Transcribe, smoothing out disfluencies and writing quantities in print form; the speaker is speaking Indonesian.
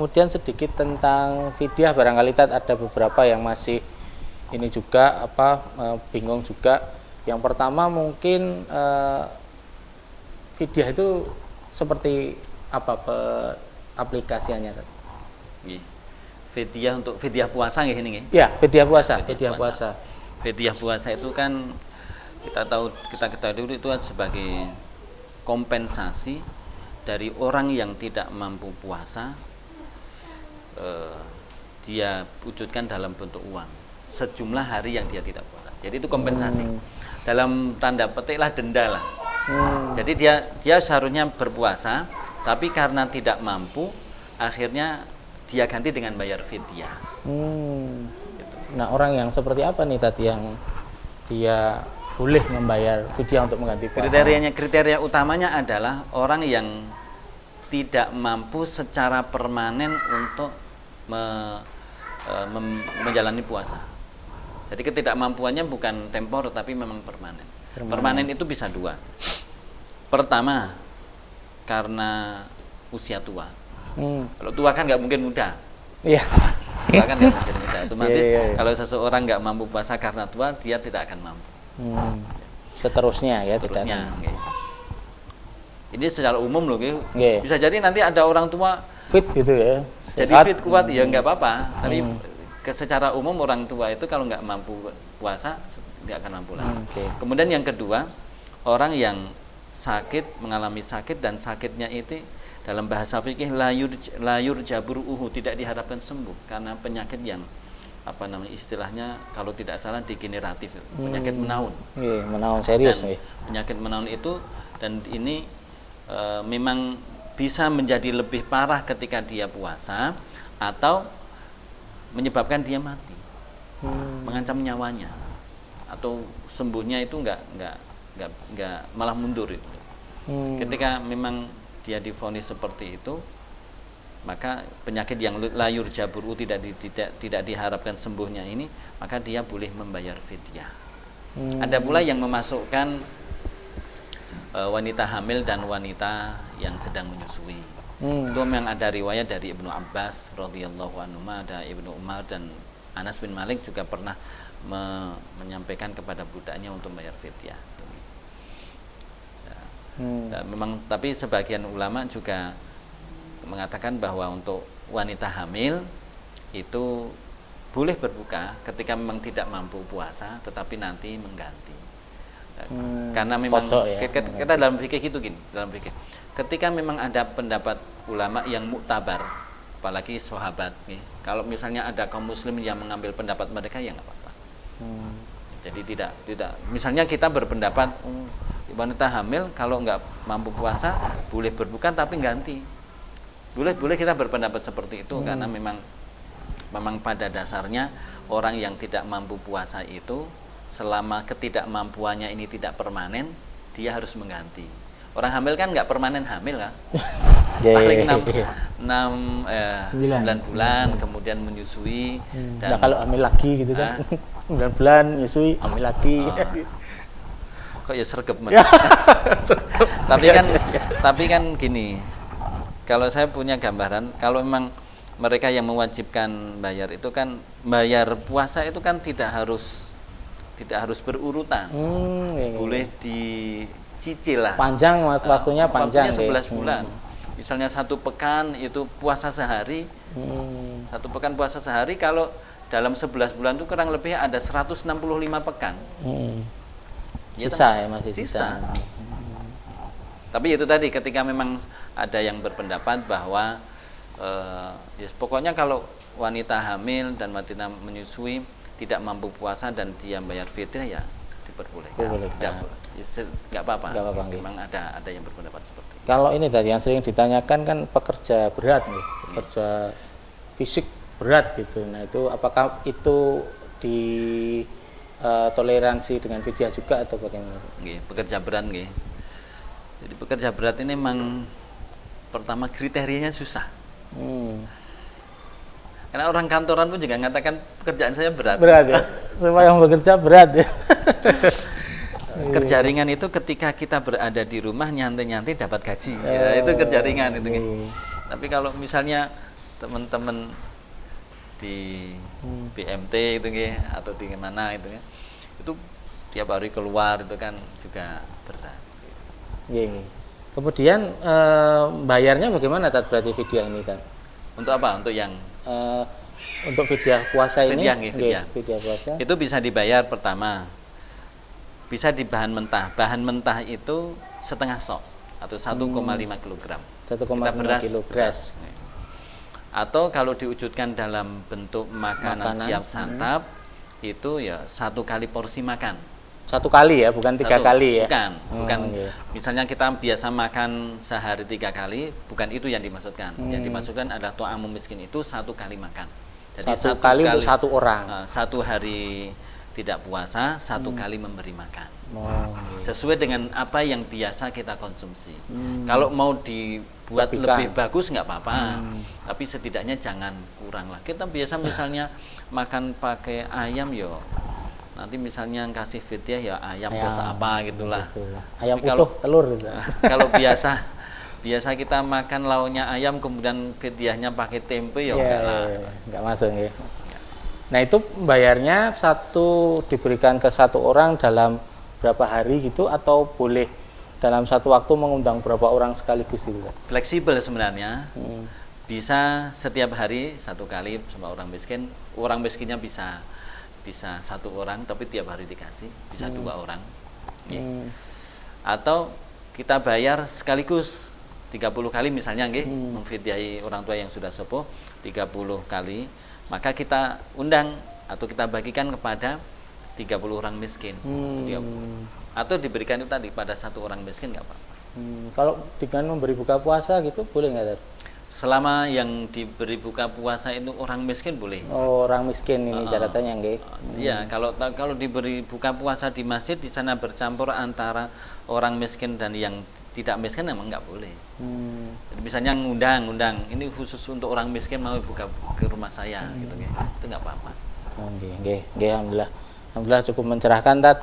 kemudian sedikit tentang fidyah, barangkali ada beberapa yang masih ini juga bingung juga. Yang pertama mungkin fidyah itu seperti apa aplikasiannya? Fidyah untuk fidyah puasa nggih ini nggih. Ya, fidyah puasa, fidyah puasa. Fidyah puasa itu kan kita ketahui dulu itu sebagai kompensasi dari orang yang tidak mampu puasa, dia wujudkan dalam bentuk uang sejumlah hari yang dia tidak puasa. Jadi itu kompensasi. Dalam tanda petiklah denda lah. Jadi dia seharusnya berpuasa, tapi karena tidak mampu, akhirnya dia ganti dengan bayar fidyah. Gitu. Nah, orang yang seperti apa nih tadi yang dia boleh membayar fidyah untuk mengganti puasa? Kriteria utamanya adalah orang yang tidak mampu secara permanen untuk menjalani puasa. Jadi ketidakmampuannya bukan tempor tapi memang permanen. Permanen itu bisa dua. Pertama, karena usia tua. Kalau tua kan nggak mungkin muda. Iya. Tua kan nggak mungkin muda. Otomatis Iya. kalau seseorang nggak mampu puasa karena tua, dia tidak akan mampu. Seterusnya ya. Seterusnya. Ini secara umum loh, Okay. Bisa jadi nanti ada orang tua fit gitu ya. Jadi fit kuat ya nggak apa-apa. Tapi secara umum orang tua itu kalau nggak mampu puasa, dia akan mampu lagi. Kemudian yang kedua, orang yang mengalami sakit dan sakitnya itu dalam bahasa fikih layur jaburuhu, tidak diharapkan sembuh karena penyakit yang istilahnya kalau tidak salah degeneratif, penyakit menaun. Menaun serius nih. Penyakit menaun itu dan ini memang bisa menjadi lebih parah ketika dia puasa atau menyebabkan dia mati, mengancam nyawanya, atau sembuhnya itu nggak malah mundur itu. Ketika memang dia divonis seperti itu, maka penyakit yang layur jaburu tidak diharapkan sembuhnya ini, maka dia boleh membayar fidyah. Ada pula yang memasukkan wanita hamil dan wanita yang sedang menyusui. Itu memang ada riwayat dari Ibnu Abbas radhiyallahu anhu, ada Ibnu Umar dan Anas bin Malik juga pernah menyampaikan kepada budaknya untuk membayar fidyah. Memang, tapi sebagian ulama juga mengatakan bahwa untuk wanita hamil itu boleh berbuka ketika memang tidak mampu puasa, tetapi nanti mengganti. Karena memang kita dalam fikih gitu dalam fikih. Ketika memang ada pendapat ulama yang muktabar, apalagi sahabat, kalau misalnya ada kaum muslim yang mengambil pendapat mereka, ya nggak apa-apa. Jadi tidak. Misalnya kita berpendapat wanita hamil kalau nggak mampu puasa boleh berbuka tapi ganti. Boleh kita berpendapat seperti itu karena memang pada dasarnya orang yang tidak mampu puasa itu selama ketidakmampuannya ini tidak permanen, dia harus mengganti. Orang hamil kan nggak permanen hamil kan, paling 9 bulan kemudian menyusui. Dan kalau hamil lagi gitu kan, 9 bulan menyusui, hamil lagi. Kok ya sergap tapi kan gini, kalau saya punya gambaran, kalau memang mereka yang mewajibkan bayar itu kan bayar puasa itu kan tidak harus berurutan, boleh dicicil lah. Panjang mas, waktunya panjang. 11 bulan. Misalnya 1 pekan itu puasa sehari, 1 pekan puasa sehari, kalau dalam 11 bulan itu kurang lebih ada 165 pekan. Sisa ya masih sisa. Tapi itu tadi, ketika memang ada yang berpendapat bahwa pokoknya kalau wanita hamil dan wanita menyusui tidak mampu puasa dan dia bayar fidyah, ya diperbolehkan. Nggak apa-apa. Memang ada yang berpendapat seperti itu. Kalau ini tadi yang sering ditanyakan kan pekerja berat nih, pekerja fisik berat gitu. Nah itu apakah itu di toleransi dengan fidyah juga atau bagaimana? Pekerja berat nggih. Jadi pekerja berat ini memang pertama kriterianya susah. Karena orang kantoran pun juga mengatakan pekerjaan saya berat. Berat ya. Semua yang bekerja berat ya. Kerja ringan itu ketika kita berada di rumah nyantai-nyantai dapat gaji. Ya, itu kerja ringan itu. Tapi kalau misalnya teman-teman di BMT itu nggih, atau di mana itu ya, itu tiap hari keluar itu kan juga berat. Nggih. Kemudian bayarnya bagaimana Tat berarti fidyah ini Tat? Untuk apa? Untuk yang untuk fidyah puasa ini? Fidyah. Fidyah puasa. Itu bisa dibayar pertama. Bisa di bahan mentah. Bahan mentah itu setengah sok atau 1,5 kg. 1,5 kg beras. Atau kalau diwujudkan dalam bentuk makanan siap santap, itu ya 1 kali porsi makan. 1 kali ya, bukan 3 kali ya? Bukan. Misalnya kita biasa makan sehari 3 kali, bukan itu yang dimaksudkan. Yang dimaksudkan adalah to'amu miskin itu 1 kali makan. Jadi 1 kali untuk 1 orang. 1 hari tidak puasa, 1 kali memberi makan. Sesuai dengan apa yang biasa kita konsumsi. Kalau mau dibuat lebih bagus nggak apa-apa, tapi setidaknya jangan kurang lah. Kita biasa misalnya makan pakai ayam yo, nanti misalnya kasih fidyah ya ayam plus apa gitulah. Ayam utuh telur gitu. Kalau biasa kita makan lauknya ayam kemudian fidyahnya pakai tempe ya enggak masuk ya. Nah, itu bayarnya diberikan ke 1 orang dalam berapa hari gitu, atau boleh dalam satu waktu mengundang berapa orang sekaligus gitu? Fleksibel sebenarnya. Bisa setiap hari 1 kali sama orang miskin. Orang miskinnya bisa 1 orang tapi tiap hari dikasih, bisa 2 orang. Atau kita bayar sekaligus 30 kali misalnya nggih, memfidyahi orang tua yang sudah sepuh 30 kali, maka kita undang atau kita bagikan kepada 30 orang miskin. Atau diberikan itu tadi pada 1 orang miskin nggak apa-apa. Kalau dengan memberi buka puasa gitu boleh nggak? Selama yang diberi buka puasa itu orang miskin boleh. Oh, orang miskin ini catatannya nggih. Iya, kalau diberi buka puasa di masjid, di sana bercampur antara orang miskin dan yang tidak miskin memang nggak boleh. Jadi misalnya ngundang, ini khusus untuk orang miskin mau buka ke rumah saya gitu, itu nggak apa-apa. Nggih, alhamdulillah. Alhamdulillah cukup mencerahkan Tat.